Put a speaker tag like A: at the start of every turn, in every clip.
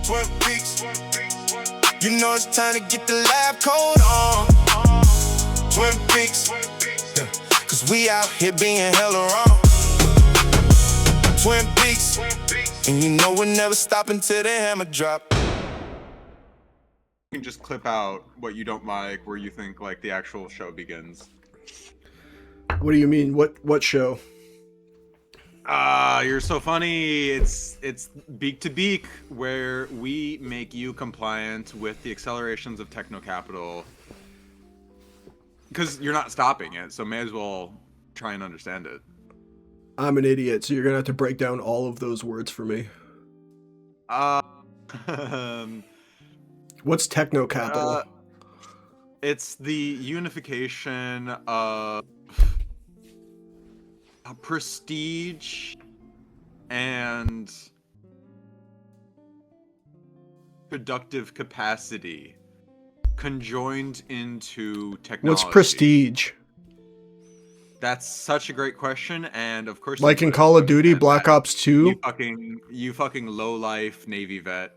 A: Twin Peaks. You know it's time to get the lab coat on. Twin Peaks. Yeah. Cause we out here being hella wrong. Twin Peaks. And you know we're never stopping till the hammer drop.
B: You can just clip out what you don't like, where you think like the actual show begins.
C: What do you mean? What show?
B: You're so funny. It's Beak to Beak, where we make you compliant with the accelerations of techno capital. Because you're not stopping it, so may as well try and understand it.
C: I'm an idiot, so you're gonna have to break down all of those words for me. What's techno capital?
B: It's the unification of prestige and productive capacity conjoined into technology.
C: What's prestige?
B: That's such a great question, and of course,
C: like in Call of Duty, Black Ops 2?
B: You fucking low-life Navy vet.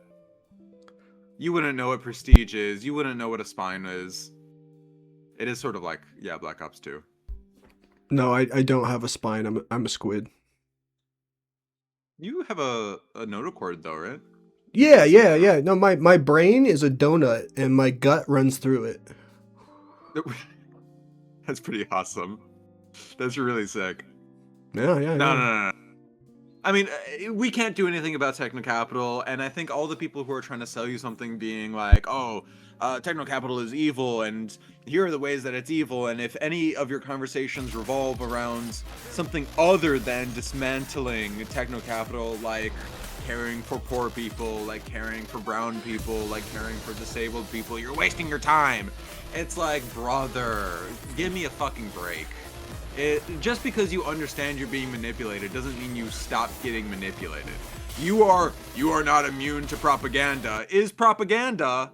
B: You wouldn't know what prestige is. You wouldn't know what a spine is. It is sort of like, yeah, Black Ops 2.
C: No, I don't have a spine. I'm a squid.
B: You have a notochord though, right?
C: Yeah. No, my brain is a donut and my gut runs through it.
B: That's pretty awesome. That's really sick.
C: Yeah.
B: No. I mean, we can't do anything about techno-capital, and I think all the people who are trying to sell you something being like, oh, techno-capital is evil, and here are the ways that it's evil, and if any of your conversations revolve around something other than dismantling techno-capital, like caring for poor people, like caring for brown people, like caring for disabled people, you're wasting your time. It's like, brother, give me a fucking break. Just because you understand you're being manipulated doesn't mean you stop getting manipulated. You are not immune to propaganda. Is propaganda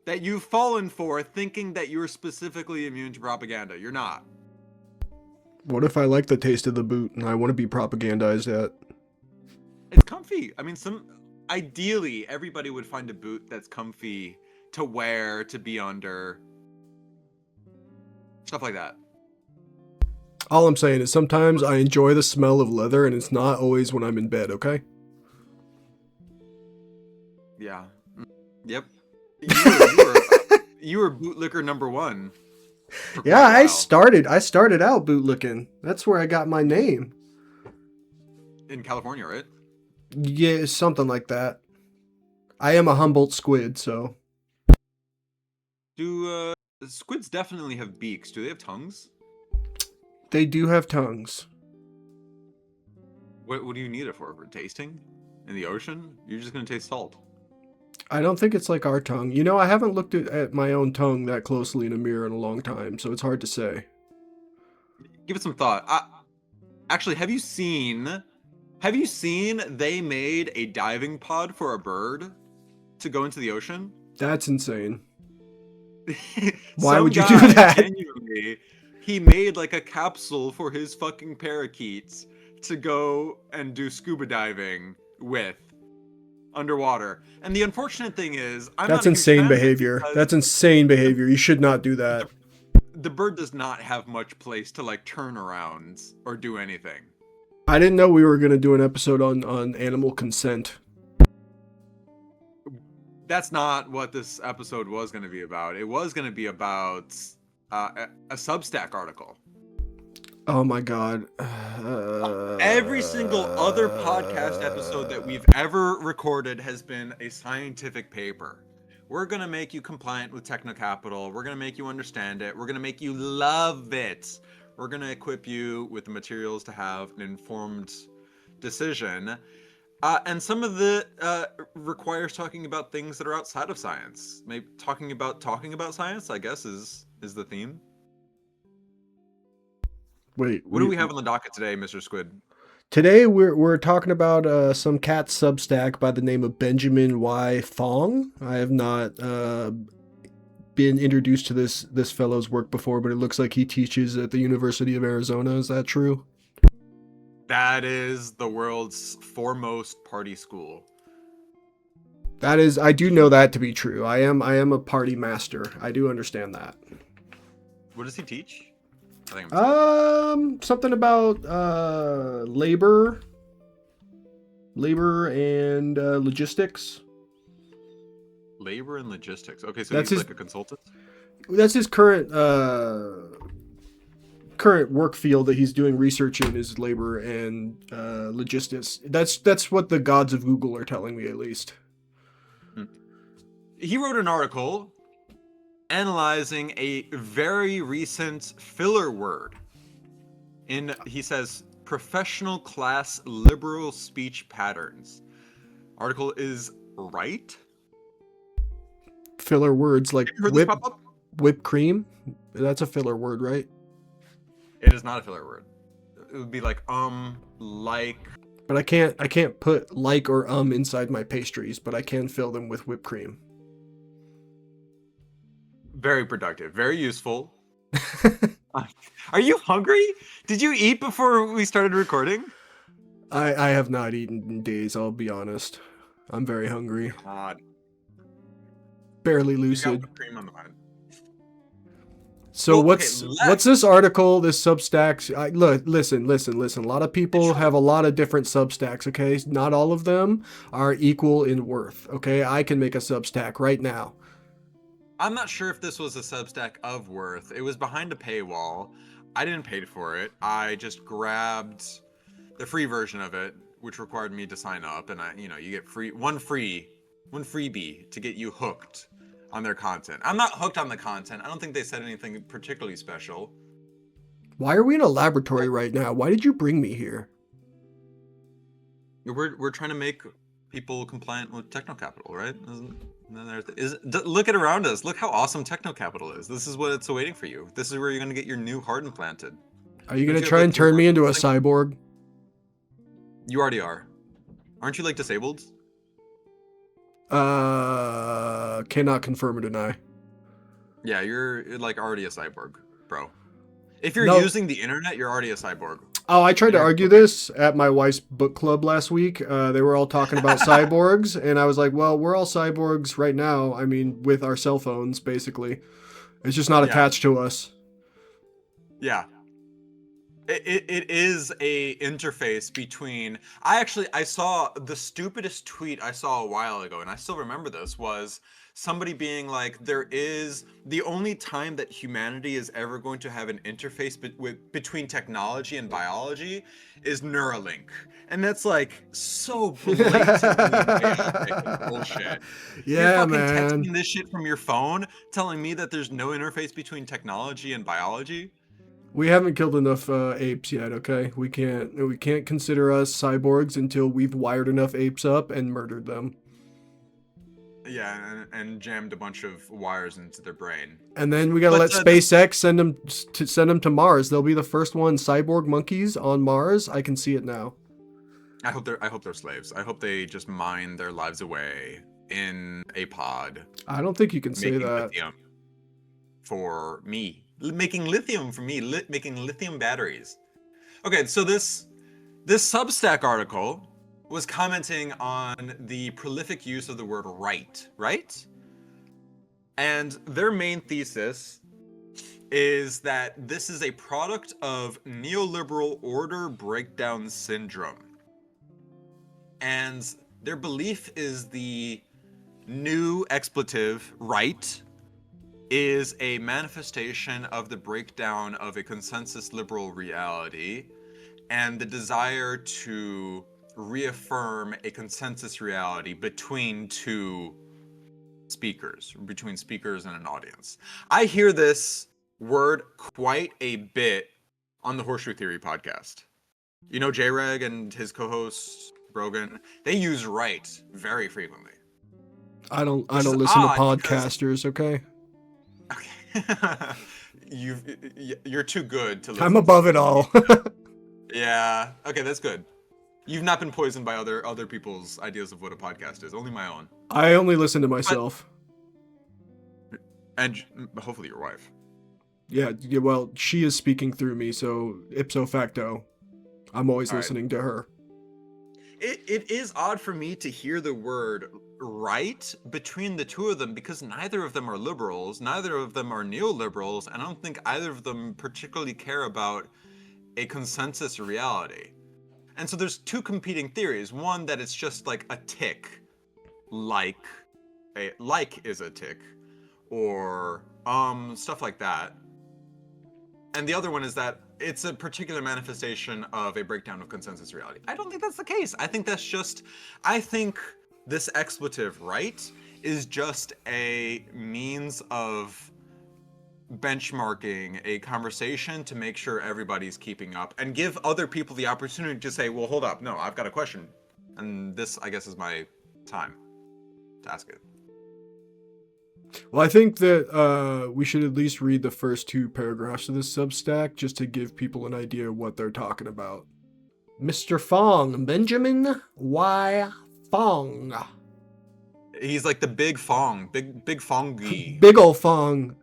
B: that you've fallen for thinking that you're specifically immune to propaganda. You're not.
C: What if I like the taste of the boot and I want to be propagandized at?
B: It's comfy. I mean, ideally, everybody would find a boot that's comfy to wear, to be under. Stuff like that.
C: All I'm saying is sometimes I enjoy the smell of leather and it's not always when I'm in bed, okay?
B: Yeah. Yep. You were bootlicker number one.
C: Yeah, I started out bootlicking. That's where I got my name.
B: In California, right?
C: Yeah, something like that. I am a Humboldt squid, so.
B: Do squids definitely have beaks? Do they have tongues?
C: They do have tongues.
B: What do you need it for? For tasting? In the ocean? You're just gonna taste salt.
C: I don't think it's like our tongue. You know, I haven't looked at my own tongue that closely in a mirror in a long time, so it's hard to say.
B: Give it some thought. Actually, have you seen they made a diving pod for a bird to go into the ocean?
C: That's insane. Why would you do that?
B: Genuinely, he made like a capsule for his fucking parakeets to go and do scuba diving with underwater. And the unfortunate thing is,
C: that's insane behavior. That's insane behavior. You should not do that.
B: The bird does not have much place to like turn around or do anything.
C: I didn't know we were going to do an episode on animal consent.
B: That's not what this episode was going to be about. It was going to be about a Substack article.
C: Oh my god.
B: Every single other podcast episode that we've ever recorded has been a scientific paper. We're going to make you compliant with techno-capital. We're going to make you understand it. We're going to make you love it. We're going to equip you with the materials to have an informed decision. And some of it requires talking about things that are outside of science. Maybe talking about science, I guess, is the theme.
C: Wait,
B: what do we have on the docket today, Mr. Squid?
C: Today we're talking about some cat Substack by the name of Benjamin Y. Fong. I have not been introduced to this fellow's work before, but it looks like he teaches at the University of Arizona. Is that true?
B: That is the world's foremost party school.
C: That is, I do know that to be true. I am a party master. I do understand that.
B: What does he teach? I think I'm
C: Something about labor and logistics.
B: labor and logistics. Okay, so
C: That's
B: he's
C: his-
B: like a consultant.
C: That's his current work field that he's doing research in is labor and logistics. That's what the gods of Google are telling me, at least.
B: He wrote an article analyzing a very recent filler word in, he says, professional class liberal speech patterns. Article is right.
C: Filler words like
B: Have you heard this pop up?
C: whipped cream. That's a filler word, right?
B: It is not a filler word. It would be like like.
C: But I can't put like or inside my pastries, but I can fill them with whipped cream.
B: Very productive, very useful. Are you hungry? Did you eat before we started recording?
C: I have not eaten in days, I'll be honest. I'm very hungry.
B: God.
C: Barely
B: You got
C: lucid.
B: whipped cream on the mind.
C: So
B: Well,
C: what's this article, this Substack? Look, listen. A lot of people have a lot of different Substacks, okay? Not all of them are equal in worth, okay? I can make a Substack right now.
B: I'm not sure if this was a Substack of worth. It was behind a paywall. I didn't pay for it. I just grabbed the free version of it, which required me to sign up, and you get one freebie to get you hooked on their content. I'm not hooked on the content. I don't think they said anything particularly special.
C: Why are we in a laboratory right now? Why did you bring me here?
B: We're trying to make people compliant with techno capital, right? Look at around us. Look how awesome techno capital is. This is what it's awaiting for you. This is where you're going to get your new heart implanted.
C: Are you going to try and turn me into a cyborg?
B: You already are. Aren't you like disabled?
C: Cannot confirm or deny.
B: Yeah, you're like already a cyborg, bro. If you're
C: No.
B: using the internet, you're already a cyborg.
C: Oh, I tried to argue this at my wife's book club last week. They were all talking about cyborgs, and I was like, well, we're all cyborgs right now. I mean, with our cell phones, basically. It's just not attached to us.
B: Yeah. It is a interface between... I saw the stupidest tweet I saw a while ago, and I still remember this, was somebody being like, there is the only time that humanity is ever going to have an interface between technology and biology is Neuralink. And that's like so blatantly bullshit.
C: Yeah,
B: You're fucking
C: man.
B: texting this shit from your phone, telling me that there's no interface between technology and biology.
C: We haven't killed enough apes yet, okay? We can't consider us cyborgs until we've wired enough apes up and murdered them.
B: Yeah, and jammed a bunch of wires into their brain.
C: And then we gotta let SpaceX send them to Mars. They'll be the first one. Cyborg monkeys on Mars. I can see it now.
B: I hope they're slaves. I hope they just mine their lives away in a pod.
C: I don't think you can say that.
B: Lithium for me. Making lithium for me. Making lithium batteries. Okay, so this Substack article was commenting on the prolific use of the word right? And their main thesis is that this is a product of neoliberal order breakdown syndrome. And their belief is the new expletive, right, is a manifestation of the breakdown of a consensus liberal reality and the desire to reaffirm a consensus reality between two speakers, between speakers and an audience. I hear this word quite a bit on the Horseshoe Theory podcast. You know, J-Reg and his co-host Brogan, they use right very frequently.
C: I don't listen to podcasters, okay?
B: Okay. You're too good to listen.
C: I'm above it all.
B: Yeah. Okay, that's good. You've not been poisoned by other people's ideas of what a podcast is. Only my own.
C: I only listen to myself.
B: And hopefully your wife.
C: Yeah, well, she is speaking through me, so ipso facto, I'm always listening to her.
B: It is odd for me to hear the word right between the two of them because neither of them are liberals, neither of them are neoliberals, and I don't think either of them particularly care about a consensus reality. And so there's two competing theories. One, that it's just like a tick, like is a tick, or stuff like that. And the other one is that it's a particular manifestation of a breakdown of consensus reality. I don't think that's the case. I think this expletive, right, is just a means of benchmarking a conversation to make sure everybody's keeping up and give other people the opportunity to say, well, hold up, no, I've got a question. And this, I guess, is my time to ask it.
C: Well, I think that we should at least read the first 2 paragraphs of this Substack just to give people an idea of what they're talking about. Mr. Fong, Benjamin Y. Fong.
B: He's like the big Fong, big Fongy.
C: Big ol' Fong.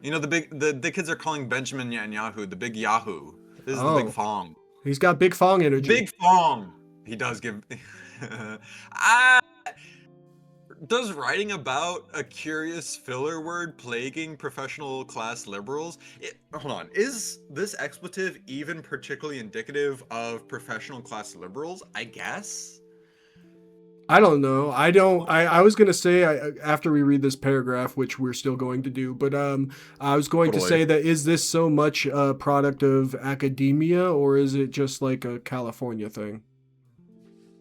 B: You know, the kids are calling Benjamin Netanyahu the big Yahoo. This is the big Fong.
C: He's got big Fong energy.
B: Big Fong. He does give. Does writing about a curious filler word plaguing professional class liberals? Hold on. Is this expletive even particularly indicative of professional class liberals? I guess.
C: I don't know. I was going to say after we read this paragraph, which we're still going to do, but I was going to say that is this so much a product of academia or is it just like a California thing?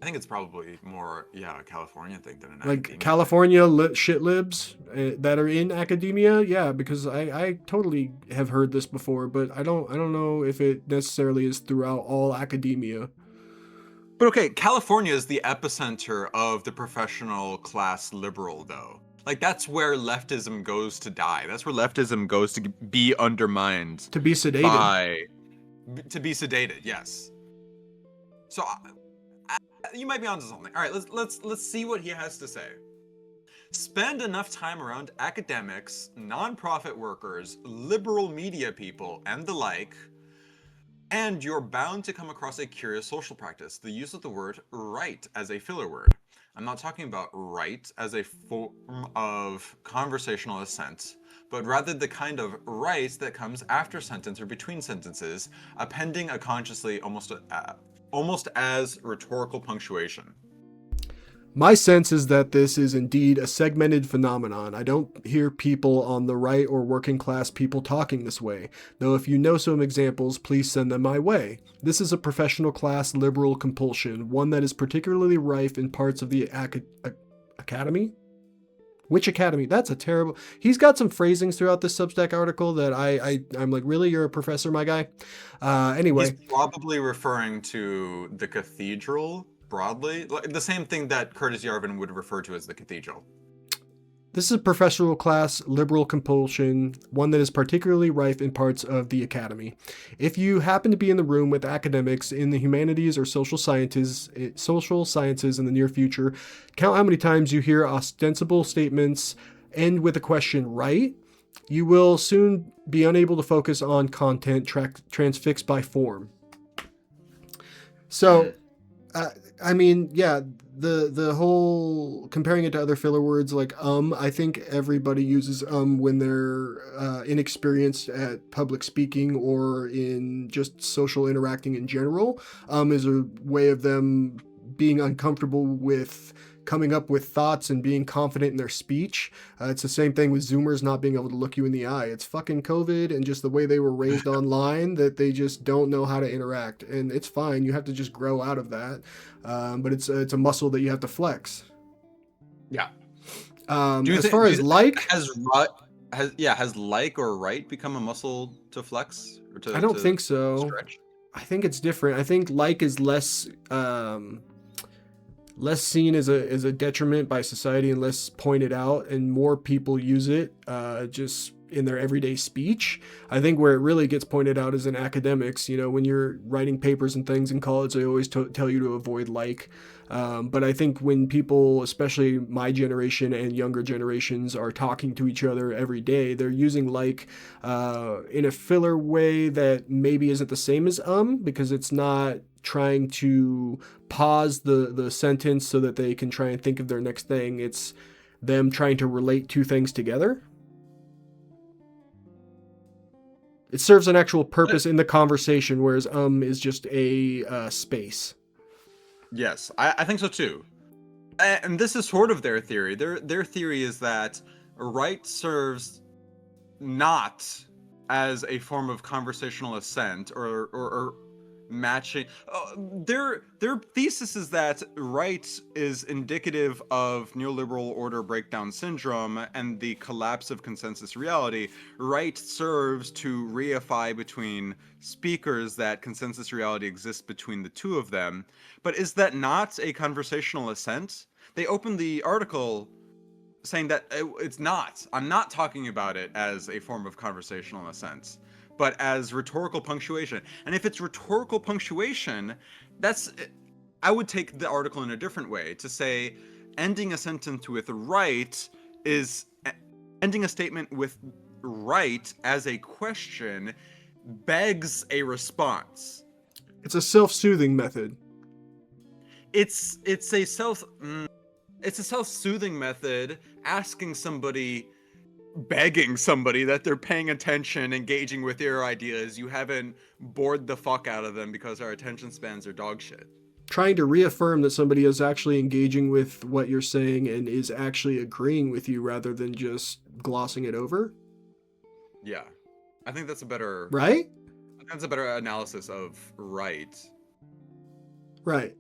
B: I think it's probably more, a California thing than an
C: like California shit libs that are in academia. Yeah, because I totally have heard this before, but I don't know if it necessarily is throughout all academia.
B: But okay, California is the epicenter of the professional class liberal, though. Like, that's where leftism goes to die. That's where leftism goes to be undermined.
C: To be sedated.
B: To be sedated, yes. So, you might be onto something. All right, let's see what he has to say. Spend enough time around academics, nonprofit workers, liberal media people, and the like, and you're bound to come across a curious social practice, the use of the word right as a filler word. I'm not talking about right as a form of conversational assent, but rather the kind of right that comes after sentence or between sentences, appending a consciously almost as rhetorical punctuation.
C: My sense is that this is indeed a segmented phenomenon. I don't hear people on the right or working class people talking this way, though if you know some examples, please send them my way. This is a professional class liberal compulsion, one that is particularly rife in parts of the academy? Which academy? That's a terrible... He's got some phrasings throughout this Substack article that I'm like, really? You're a professor, my guy? Anyway.
B: He's probably referring to the cathedral broadly. Like the same thing that Curtis Yarvin would refer to as the cathedral.
C: This is a professional class liberal compulsion, one that is particularly rife in parts of the academy. If you happen to be in the room with academics in the humanities or social sciences in the near future, count how many times you hear ostensible statements end with a question, right? You will soon be unable to focus on content transfixed by form. So, I mean, yeah, the whole comparing it to other filler words like I think everybody uses when they're inexperienced at public speaking or in just social interacting in general, is a way of them being uncomfortable with coming up with thoughts and being confident in their speech. It's the same thing with Zoomers not being able to look you in the eye. It's fucking COVID and just the way they were raised online that they just don't know how to interact. And it's fine. You have to just grow out of that. But it's a muscle that you have to flex.
B: Yeah.
C: As far as
B: has like or right become a muscle to flex? Or to,
C: I don't think so.
B: Stretch?
C: I think it's different. I think like is less seen as a detriment by society and less pointed out, and more people use it just in their everyday speech. I think where it really gets pointed out is in academics. You know, when you're writing papers and things in college, they always tell you to avoid like. But I think when people, especially my generation and younger generations, are talking to each other every day, they're using like in a filler way that maybe isn't the same as because it's not trying to pause the sentence so that they can try and think of their next thing. It's them trying to relate two things together. It serves an actual purpose in the conversation, whereas is just a space.
B: Yes, I think so too. And this is sort of their theory. Their theory is that right serves not as a form of conversational assent or matching. Their thesis is that right is indicative of neoliberal order breakdown syndrome and the collapse of consensus reality. Right serves to reify between speakers that consensus reality exists between the two of them. But is that not a conversational assent? They open the article saying that it's not. I'm not talking about it as a form of conversational assent, but as rhetorical punctuation. And if it's rhetorical punctuation, I would take the article in a different way to say ending a sentence with right is ending a statement with right as a question begs a response.
C: It's a self-soothing method.
B: It's a self-soothing method, asking somebody, begging somebody that they're paying attention, engaging with your ideas. You haven't bored the fuck out of them because our attention spans are dog shit.
C: Trying to reaffirm that somebody is actually engaging with what you're saying and is actually agreeing with you rather than just glossing it over.
B: Yeah. I think that's a better...
C: Right?
B: That's a better analysis of right.
C: Right.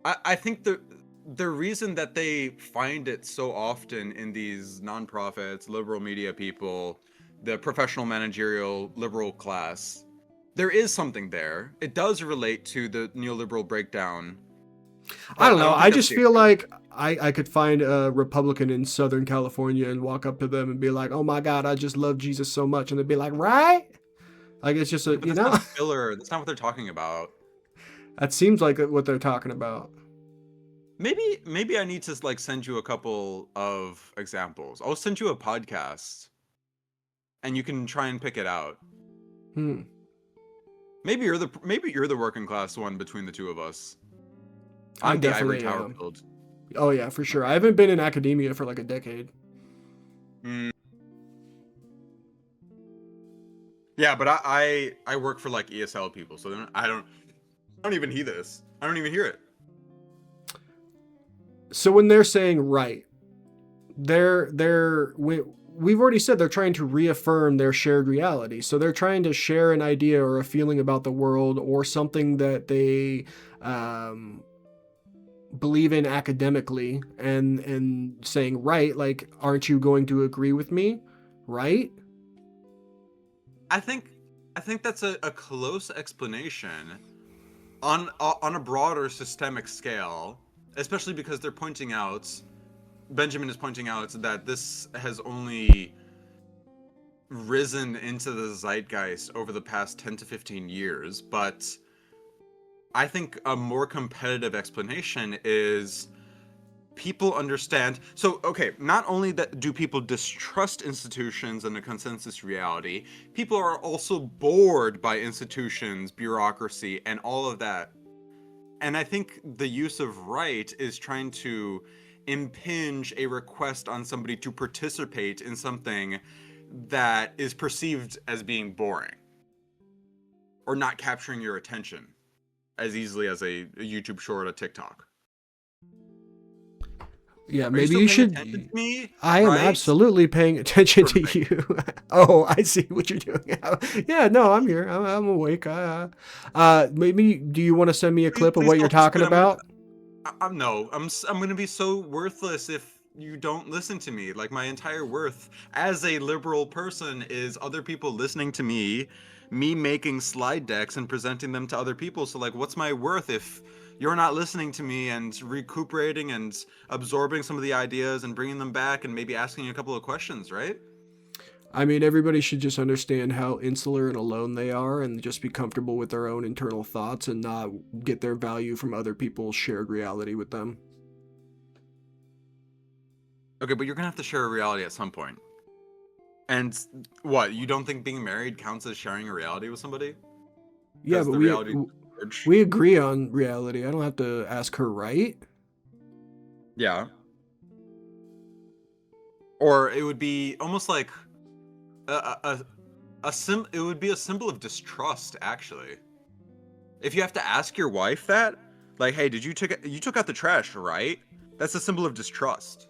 B: I think the reason that they find it so often in these nonprofits, liberal media people, the professional managerial liberal class, there is something there. It does relate to the neoliberal breakdown.
C: I don't know. I just feel like I could find a Republican in Southern California and walk up to them and be like, "Oh my God, I just love Jesus so much," and they'd be like, "Right?" Like it's just
B: But that's not filler. That's not what they're talking about.
C: That seems like what they're talking about.
B: Maybe I need to like send you a couple of examples. I'll send you a podcast, and you can try and pick it out. Maybe you're the working class one between the two of us. I'm the ivory tower build.
C: Oh yeah, for sure. I haven't been in academia for like a decade.
B: Yeah, but I work for like ESL people, so then I don't even hear this. I don't even hear it.
C: So when they're saying right, we've already said they're trying to reaffirm their shared reality. So they're trying to share an idea or a feeling about the world or something that they believe in academically and saying right, like, aren't you going to agree with me? Right?
B: I think that's a close explanation on a broader systemic scale. Especially because Benjamin is pointing out that this has only risen into the zeitgeist over the past 10 to 15 years. But I think a more competitive explanation is people understand. So, okay, not only do people distrust institutions and a consensus reality, people are also bored by institutions, bureaucracy, and all of that. And I think the use of right is trying to impinge a request on somebody to participate in something that is perceived as being boring or not capturing your attention as easily as a YouTube short or a TikTok.
C: Yeah, maybe you should.
B: Me,
C: I am absolutely paying attention to you. Oh, I see what you're doing. Yeah, no, I'm here. I'm awake. Maybe do you want to send me a clip of what you're talking about?
B: I'm gonna be so worthless if you don't listen to me. Like my entire worth as a liberal person is other people listening to me making slide decks and presenting them to other people. So like, what's my worth if you're not listening to me and recuperating and absorbing some of the ideas and bringing them back and maybe asking a couple of questions, right?
C: I mean, everybody should just understand how insular and alone they are and just be comfortable with their own internal thoughts and not get their value from other people's shared reality with them.
B: Okay, but you're gonna have to share a reality at some point. And what, you don't think being married counts as sharing a reality with somebody?
C: Yeah, but
B: large.
C: We agree on reality. I don't have to ask her, right?
B: Yeah. Or it would be almost like it would be a symbol of distrust, actually. If you have to ask your wife that, like, hey, you took out the trash, right? That's a symbol of distrust.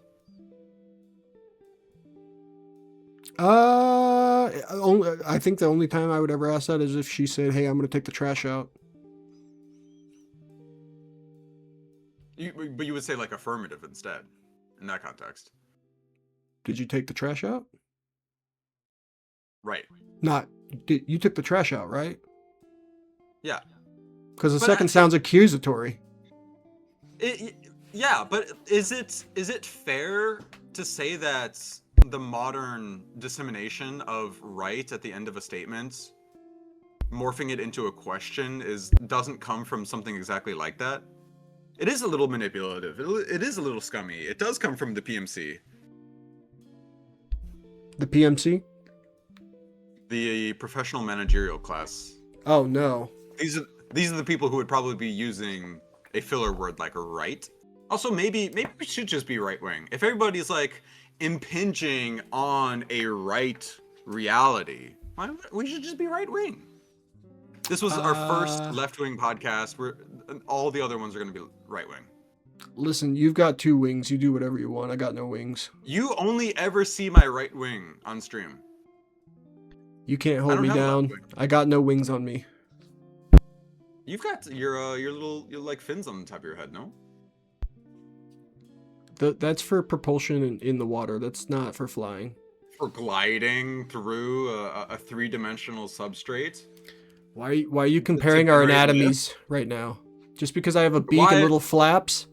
C: I think the only time I would ever ask that is if she said, "Hey, I'm gonna take the trash out."
B: But you would say like affirmative instead, in that context.
C: Did you take the trash out?
B: Right.
C: Not. You took the trash out, right?
B: Yeah.
C: Because the
B: But
C: second sounds accusatory.
B: Yeah, but is it fair to say that the modern dissemination of right at the end of a statement, morphing it into a question, doesn't come from something exactly like that? It is a little manipulative. It is a little scummy. It does come from the PMC.
C: The PMC?
B: The professional managerial class.
C: Oh no.
B: These are the people who would probably be using a filler word like right. Also, maybe we should just be right wing. If everybody's like impinging on a right reality, we should just be right wing. This was our first left wing podcast. All the other ones are going to be right wing.
C: Listen, you've got 2 wings. You do whatever you want. I got no wings.
B: You only ever see my right wing on stream.
C: You can't hold me down. I got no wings on me.
B: You've got your like fins on the top of your head, no?
C: That's for propulsion in the water. That's not for flying.
B: For gliding through a 3-dimensional substrate.
C: Why are you comparing our anatomies right now? Just because I have a beak and little flaps?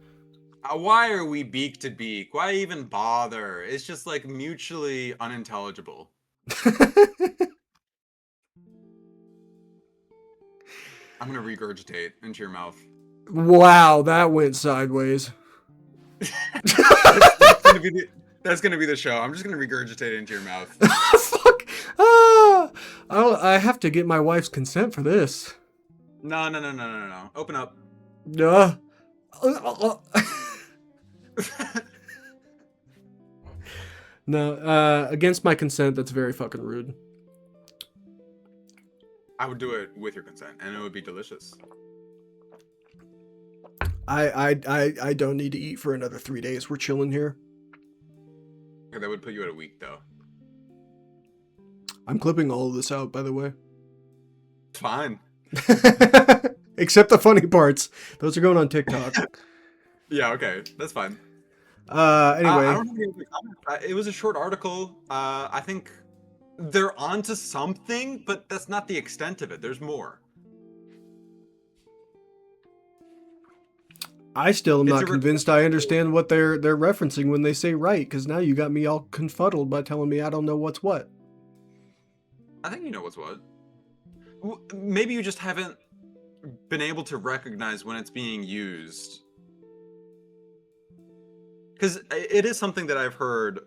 B: Why are we beak to beak? Why even bother? It's just like mutually unintelligible. I'm gonna regurgitate into your mouth.
C: Wow, that went sideways.
B: That's gonna be the show. I'm just gonna regurgitate into your mouth.
C: Fuck! I have to get my wife's consent for this.
B: No. Open up.
C: No, against my consent, that's very fucking rude.
B: I would do it with your consent, and it would be delicious.
C: I don't need to eat for another 3 days. We're chilling here.
B: Okay, that would put you at a week, though.
C: I'm clipping all of this out, by the way.
B: Fine.
C: Except the funny parts. Those are going on TikTok.
B: Yeah, okay. That's fine.
C: Anyway.
B: It was a short article. I think they're onto something, but that's not the extent of it. There's more.
C: I still am not convinced I understand what they're referencing when they say right, because now you got me all confuddled by telling me I don't know what's what.
B: I think you know what's what. Maybe you just haven't been able to recognize when it's being used. Because it is something that I've heard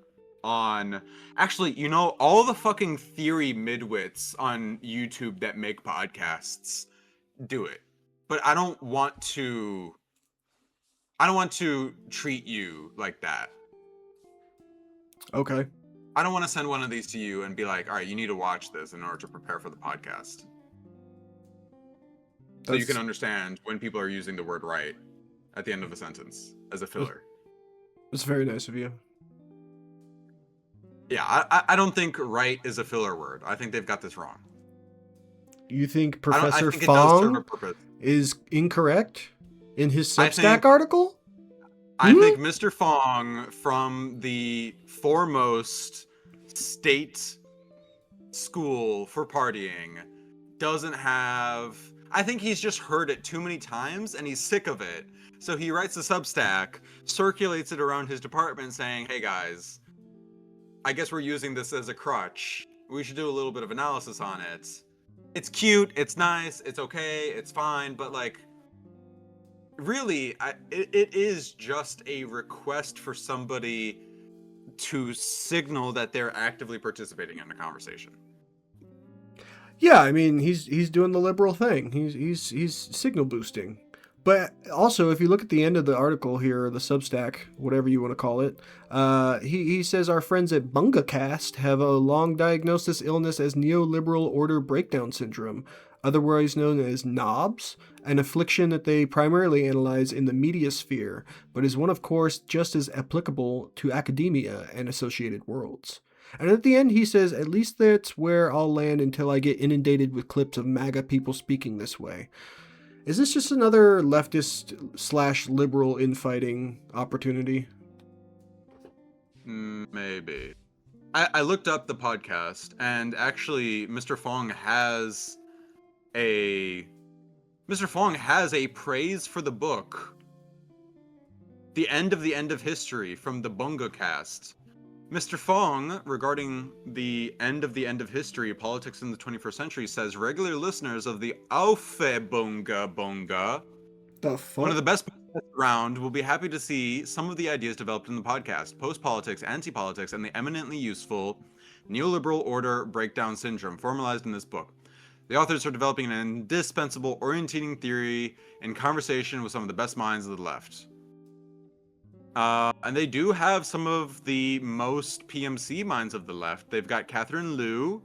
B: on... Actually, you know, all the fucking theory midwits on YouTube that make podcasts do it. But I don't want to treat you like that.
C: Okay.
B: I don't want to send one of these to you and be like, all right, you need to watch this in order to prepare for the podcast. So you can understand when people are using the word right at the end of a sentence as a filler.
C: It's very nice of you.
B: Yeah, I don't think right is a filler word. I think they've got this wrong.
C: You think Professor
B: I think it does serve a
C: Fong
B: purpose.
C: is incorrect in his Substack article?
B: I think Mr. Fong, from the foremost state school for partying, doesn't have... I think he's just heard it too many times and he's sick of it. So he writes a Substack, circulates it around his department saying, hey guys, I guess we're using this as a crutch. We should do a little bit of analysis on it. It's cute, it's nice, it's okay, it's fine, but like, really, it is just a request for somebody to signal that they're actively participating in the conversation.
C: Yeah, I mean, he's doing the liberal thing. He's signal boosting. But also, if you look at the end of the article here, the Substack, whatever you want to call it, he says our friends at BungaCast have a long diagnosed this illness as neoliberal order breakdown syndrome, otherwise known as NOBS, an affliction that they primarily analyze in the media sphere, but is one, of course, just as applicable to academia and associated worlds. And at the end, he says, at least that's where I'll land until I get inundated with clips of MAGA people speaking this way. Is this just another leftist slash liberal infighting opportunity?
B: Maybe. I looked up the podcast, and actually, Mr. Fong has a praise for the book, The End of History, from the Bunga Cast. Mr. Fong, regarding the end of history, politics in the 21st century, says regular listeners of the Aufe Bunga Bunga,
C: The fuck?
B: one of the best podcasts around, will be happy to see some of the ideas developed in the podcast: post-politics, anti-politics, and the eminently useful neoliberal order breakdown syndrome formalized in this book. The authors are developing an indispensable orientating theory in conversation with some of the best minds of the left. And they do have some of the most PMC minds of the left. They've got Catherine Liu,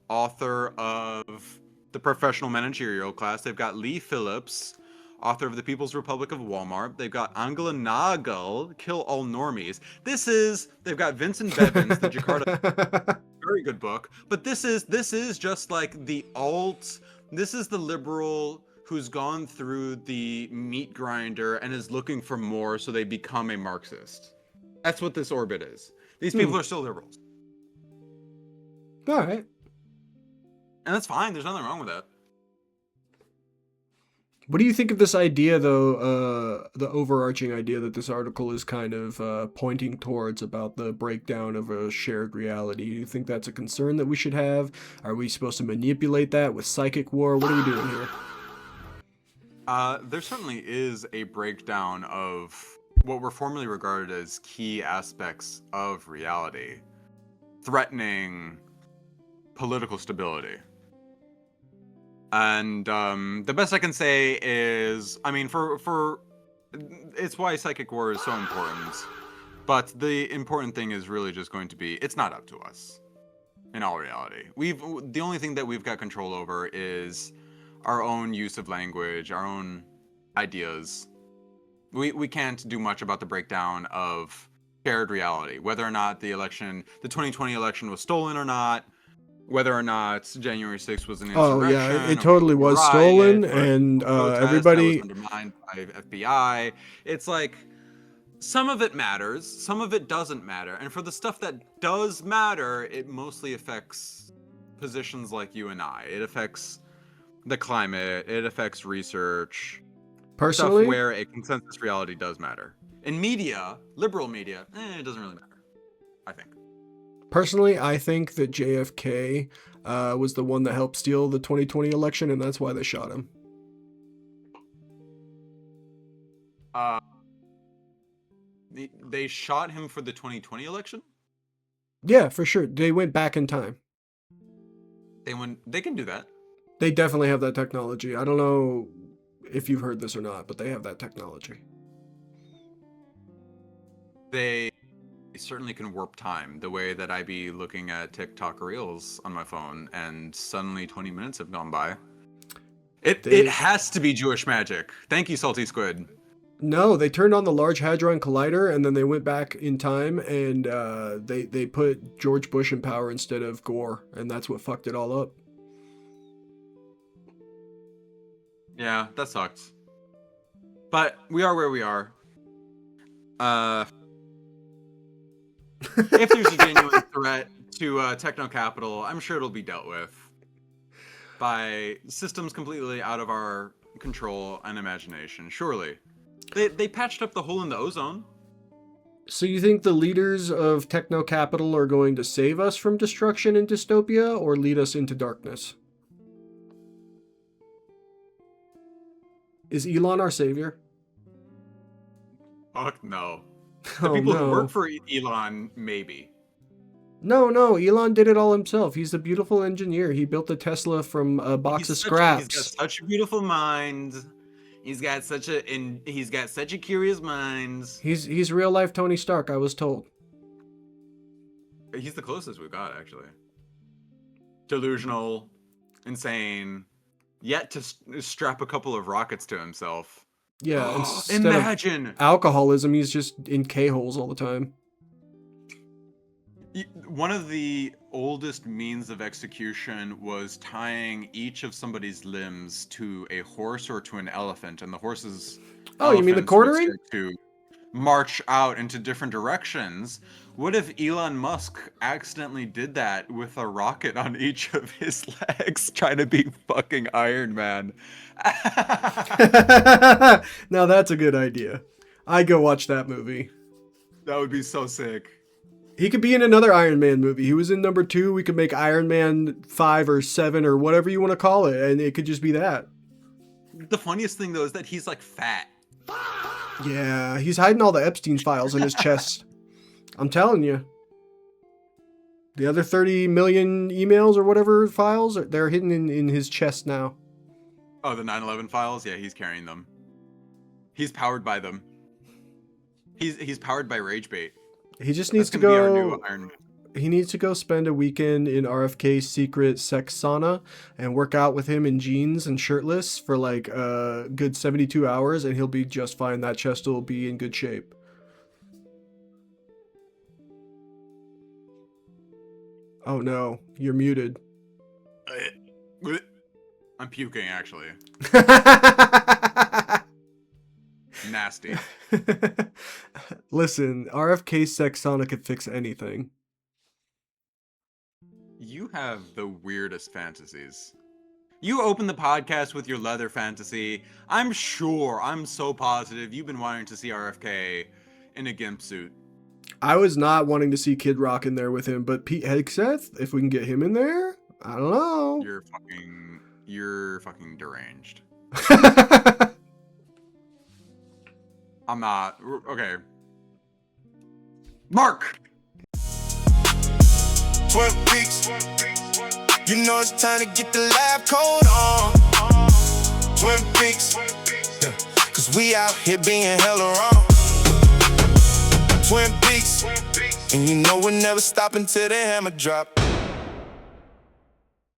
B: author of The Professional Managerial Class. They've got Lee Phillips, author of The People's Republic of Walmart. They've got Angela Nagel, Kill All Normies. They've got Vincent Bevins, the Jakarta, very good book. But this is just like the alt, this is the liberal who's gone through the meat grinder and is looking for more, so they become a Marxist. That's what this orbit is. These people are still liberals.
C: All right.
B: And that's fine. There's nothing wrong with that.
C: What do you think of this idea, though, the overarching idea that this article is kind of pointing towards about the breakdown of a shared reality? Do you think that's a concern that we should have? Are we supposed to manipulate that with psychic war? What are we doing here?
B: There certainly is a breakdown of what were formerly regarded as key aspects of reality, threatening political stability. And the best I can say is, I mean, for it's why psychic war is so important. But the important thing is really just going to be, it's not up to us. In all reality, the only thing that we've got control over is our own use of language, our own ideas. We can't do much about the breakdown of shared reality, whether or not the 2020 election was stolen or not, whether or not January 6th was an insurrection.
C: Oh yeah, it totally was stolen, and everybody
B: that was undermined by FBI. It's like, some of it matters, some of it doesn't matter, and for the stuff that does matter, it mostly affects positions like you and I. It affects the climate, it affects research.
C: Personally,
B: Stuff where a consensus reality does matter. In media, liberal media, it doesn't really matter, I think.
C: Personally, I think that JFK was the one that helped steal the 2020 election, and that's why they shot him.
B: They shot him for the 2020 election?
C: Yeah, for sure. They went back in time.
B: They can do that.
C: They definitely have that technology. I don't know if you've heard this or not, but they have that technology.
B: They certainly can warp time, the way that I be looking at TikTok Reels on my phone and suddenly 20 minutes have gone by. It has to be Jewish magic. Thank you, Salty Squid.
C: No, they turned on the Large Hadron Collider, and then they went back in time, and they put George Bush in power instead of Gore, and that's what fucked it all up.
B: Yeah, that sucked. But we are where we are. If there's a genuine threat to techno-capital, I'm sure it'll be dealt with by systems completely out of our control and imagination. Surely. They patched up the hole in the ozone.
C: So you think the leaders of techno-capital are going to save us from destruction and dystopia, or lead us into darkness? Is Elon our savior?
B: Fuck no. The people who work for Elon, maybe.
C: No, Elon did it all himself. He's a beautiful engineer. He built the Tesla from a box of
B: He's got
C: scraps.
B: such a beautiful mind. He's got such a curious mind.
C: He's real life Tony Stark, I was told.
B: He's the closest we've got, actually. Delusional, insane, yet to strap a couple of rockets to himself.
C: Yeah, instead
B: Imagine
C: of alcoholism, he's just in K-holes all the time.
B: one of the oldest means of execution was tying each of somebody's limbs to a horse or to an elephant, and the horse's
C: Oh, you mean the
B: elephants would
C: quartering?
B: start to march out into different directions. What if Elon Musk accidentally did that with a rocket on each of his legs, trying to be fucking Iron Man?
C: Now that's a good idea. I'd go watch that movie.
B: That would be so sick.
C: He could be in another Iron Man movie. He was in number 2. We could make Iron Man 5 or 7 or whatever you want to call it, and it could just be that.
B: The funniest thing, though, is that he's like fat.
C: Yeah, he's hiding all the Epstein files in his chest. I'm telling you. The other 30 million emails or whatever files, they're hidden in his chest now.
B: Oh, the 9/11 files? Yeah, he's carrying them. He's powered by them. He's powered by rage bait.
C: He just needs to
B: That's gonna be our
C: go.
B: new Iron Man.
C: He needs to go spend a weekend in RFK's secret sex sauna and work out with him in jeans and shirtless for like a good 72 hours, and he'll be just fine. That chest will be in good shape. Oh no, you're muted.
B: I'm puking, actually. Nasty.
C: Listen, RFK's sex sauna could fix anything.
B: You have the weirdest fantasies. You open the podcast with your leather fantasy. I'm so positive you've been wanting to see RFK in a gimp suit.
C: I was not wanting to see Kid Rock in there with him, but Pete Hegseth, if we can get him in there, I don't know.
B: You're fucking deranged. I'm not. Okay. Mark!
A: Twin Peaks. You know it's time to get the lab coat on. Twin Peaks. Yeah. Cause we out here being hella wrong. Twin Peaks. And you know we're never stopping till the hammer drop.